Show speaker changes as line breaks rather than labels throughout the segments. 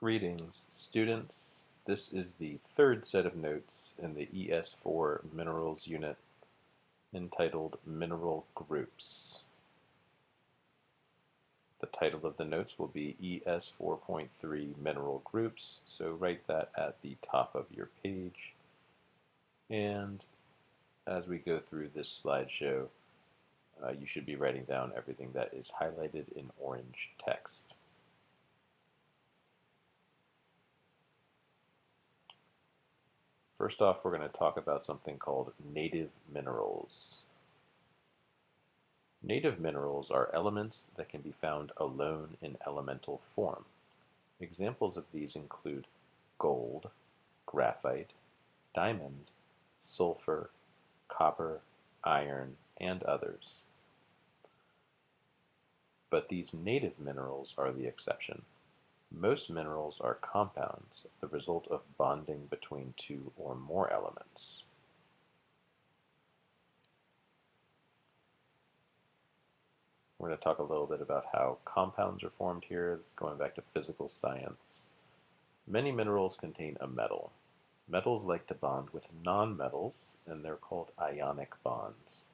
Greetings, students. This is the third set of notes in the ES4 Minerals unit entitled Mineral Groups. The title of the notes will be ES 4.3 Mineral Groups, so write that at the top of your page. And as we go through this slideshow, you should be writing down everything that is highlighted in orange text. First off, we're going to talk about something called native minerals. Native minerals are elements that can be found alone in elemental form. Examples of these include gold, graphite, diamond, sulfur, copper, iron, and others. But these native minerals are the exception. Most minerals are compounds, the result of bonding between two or more elements. We're going to talk a little bit about how compounds are formed here. It's going back to physical science. Many minerals contain a metal. Metals like to bond with nonmetals, and they're called ionic bonds.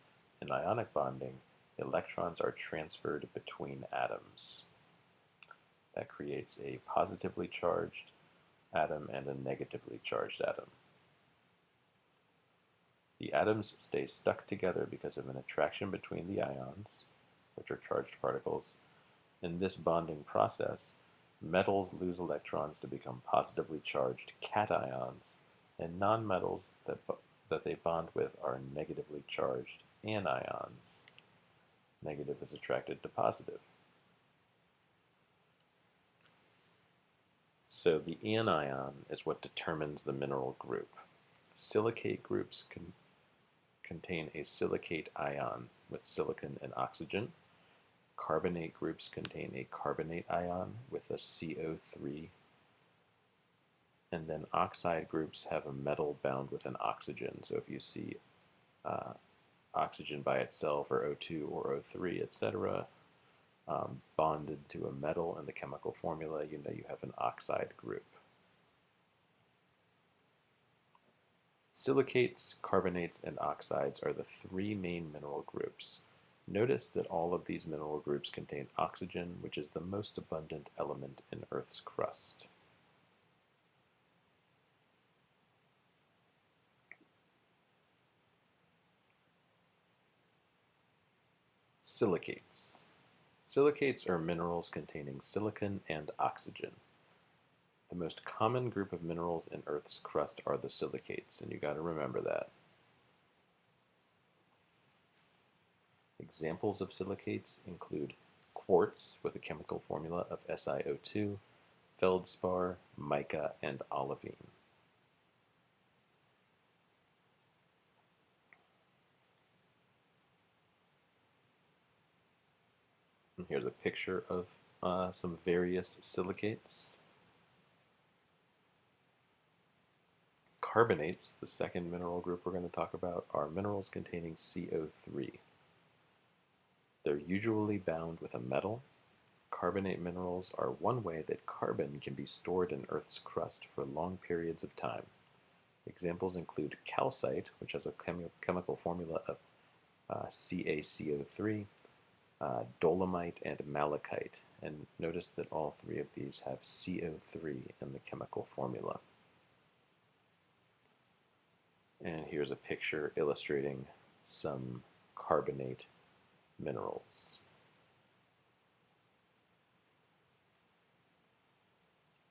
In ionic bonding, electrons are transferred between atoms. That creates a positively charged atom and a negatively charged atom. The atoms stay stuck together because of an attraction between the ions, which are charged particles. In this bonding process, metals lose electrons to become positively charged cations, and nonmetals that they bond with are negatively charged anions. Negative is attracted to positive. So the anion is what determines the mineral group. Silicate groups contain a silicate ion with silicon and oxygen. Carbonate groups contain a carbonate ion with a CO3. And then oxide groups have a metal bound with an oxygen. So if you see oxygen by itself, or O2 or O3, etc., bonded to a metal in the chemical formula, you know you have an oxide group. Silicates, carbonates, and oxides are the three main mineral groups. Notice that all of these mineral groups contain oxygen, which is the most abundant element in Earth's crust. Silicates. Silicates are minerals containing silicon and oxygen. The most common group of minerals in Earth's crust are the silicates, and you got to remember that. Examples of silicates include quartz with a chemical formula of SiO2, feldspar, mica, and olivine. And here's a picture of some various silicates. Carbonates, the second mineral group we're going to talk about, are minerals containing CO3. They're usually bound with a metal. Carbonate minerals are one way that carbon can be stored in Earth's crust for long periods of time. Examples include calcite, which has a chemical formula of CaCO3, dolomite, and malachite. And notice that all three of these have CO3 in the chemical formula. And here's a picture illustrating some carbonate minerals.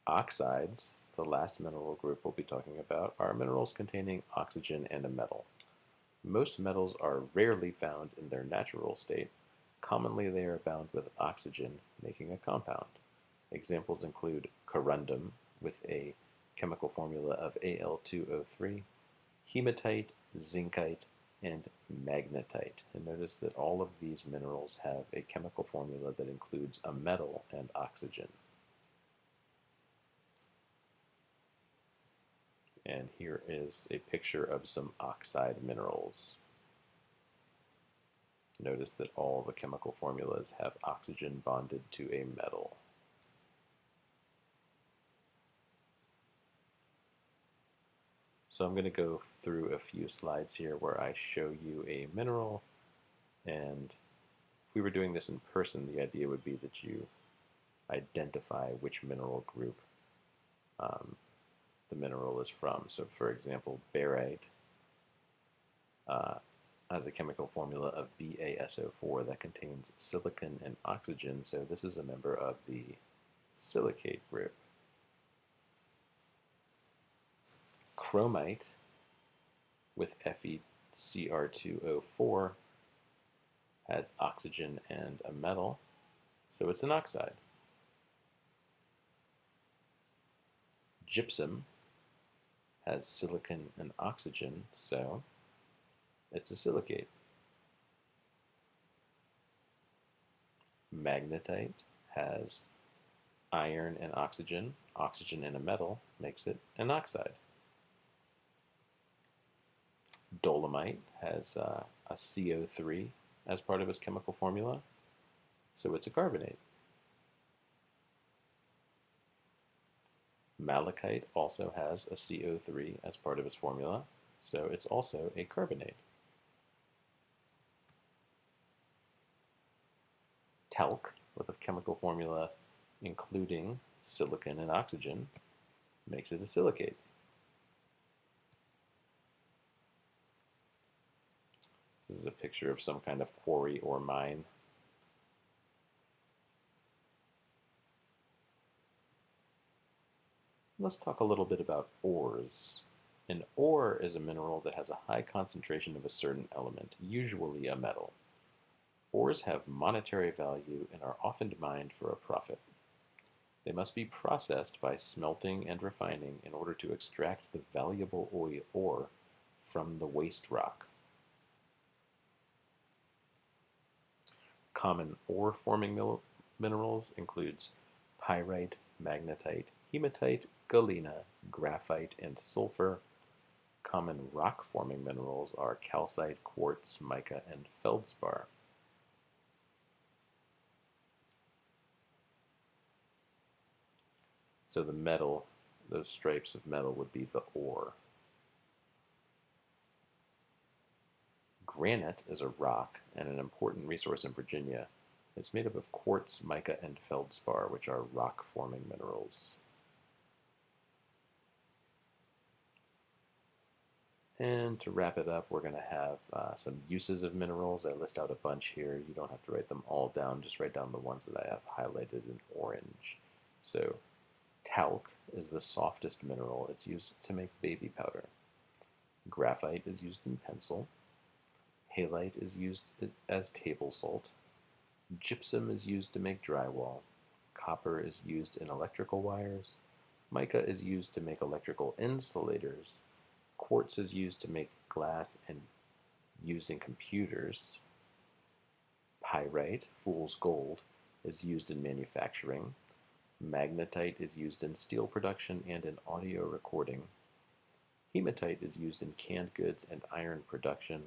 Oxides, the last mineral group we'll be talking about, are minerals containing oxygen and a metal. Most metals are rarely found in their natural state. Commonly they are bound with oxygen, making a compound. Examples include corundum with a chemical formula of Al2O3, hematite, zincite, and magnetite. And notice that all of these minerals have a chemical formula that includes a metal and oxygen. And here is a picture of some oxide minerals. Notice that all the chemical formulas have oxygen bonded to a metal. So I'm going to go through a few slides here where I show you a mineral, and if we were doing this in person, the idea would be that you identify which mineral group um, the mineral is from. So for example, barite uh, has a chemical formula of BaSO4 that contains silicon and oxygen, so this is a member of the silicate group. Chromite with FeCr2O4 has oxygen and a metal, so it's an oxide. Gypsum has silicon and oxygen, so it's a silicate. Magnetite has iron and oxygen and a metal makes it an oxide. Dolomite has a CO3 as part of its chemical formula, so it's a carbonate. Malachite also has a CO3 as part of its formula, so it's also a carbonate. Talc, with a chemical formula including silicon and oxygen, makes it a silicate. This is a picture of some kind of quarry or mine. Let's talk a little bit about ores. An ore is a mineral that has a high concentration of a certain element, usually a metal. Ores have monetary value and are often mined for a profit. They must be processed by smelting and refining in order to extract the valuable ore from the waste rock. Common ore-forming minerals includes pyrite, magnetite, hematite, galena, graphite, and sulfur. Common rock-forming minerals are calcite, quartz, mica, and feldspar. So the metal, those stripes of metal would be the ore. Granite is a rock and an important resource in Virginia. It's made up of quartz, mica, and feldspar, which are rock-forming minerals. And to wrap it up, we're going to have some uses of minerals. I list out a bunch here. You don't have to write them all down, just write down the ones that I have highlighted in orange. So talc is the softest mineral. It's used to make baby powder. Graphite is used in pencil. Halite is used as table salt. Gypsum is used to make drywall. Copper is used in electrical wires. Mica is used to make electrical insulators. Quartz is used to make glass and used in computers. Pyrite, fool's gold, is used in manufacturing. Magnetite is used in steel production and in audio recording. Hematite is used in canned goods and iron production.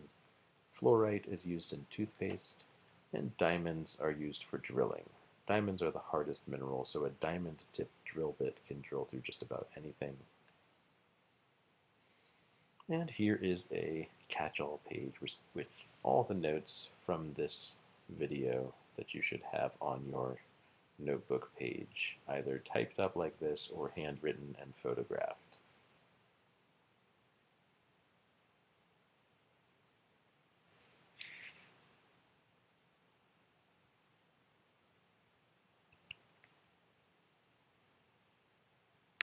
Fluorite is used in toothpaste. And diamonds are used for drilling. Diamonds are the hardest mineral, so a diamond-tipped drill bit can drill through just about anything. And here is a catch-all page with all the notes from this video that you should have on your notebook page, either typed up like this or handwritten and photographed.